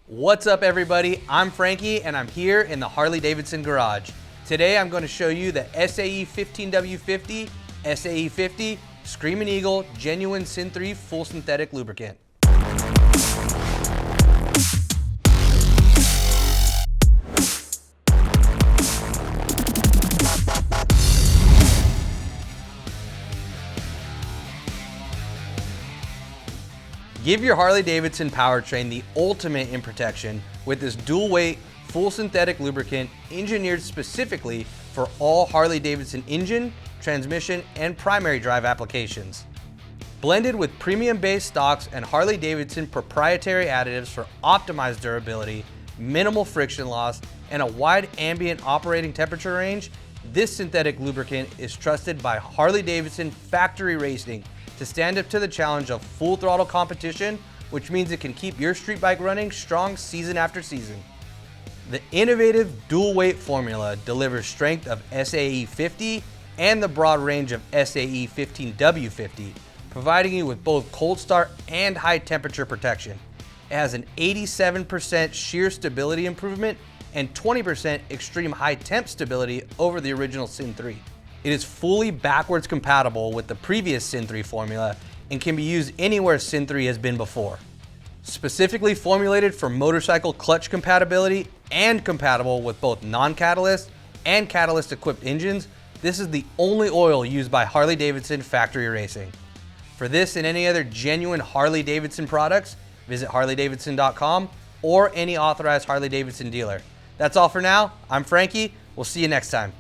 What's up everybody, I'm Frankie and I'm here in the Harley-Davidson garage. Today I'm going to show you the SAE 15W50, SAE 50 Screamin' Eagle Genuine SYN3 full synthetic lubricant. Give your Harley-Davidson powertrain the ultimate in protection with this dual weight, full synthetic lubricant engineered specifically for all Harley-Davidson engine, transmission, and primary drive applications. Blended with premium base stocks and Harley-Davidson proprietary additives for optimized durability, minimal friction loss, and a wide ambient operating temperature range, this synthetic lubricant is trusted by Harley-Davidson Factory Racing to stand up to the challenge of full throttle competition, which means it can keep your street bike running strong season after season. The innovative dual weight formula delivers strength of SAE 50 and the broad range of SAE 15W50, providing you with both cold start and high temperature protection. It has an 87% shear stability improvement and 20% extreme high temp stability over the original SYN3. It is fully backwards compatible with the previous SYN3 formula and can be used anywhere SYN3 has been before. Specifically formulated for motorcycle clutch compatibility and compatible with both non-catalyst and catalyst equipped engines, this is the only oil used by Harley-Davidson Factory Racing. For this and any other genuine Harley-Davidson products, visit harleydavidson.com or any authorized Harley-Davidson dealer. That's all for now. I'm Frankie. We'll see you next time.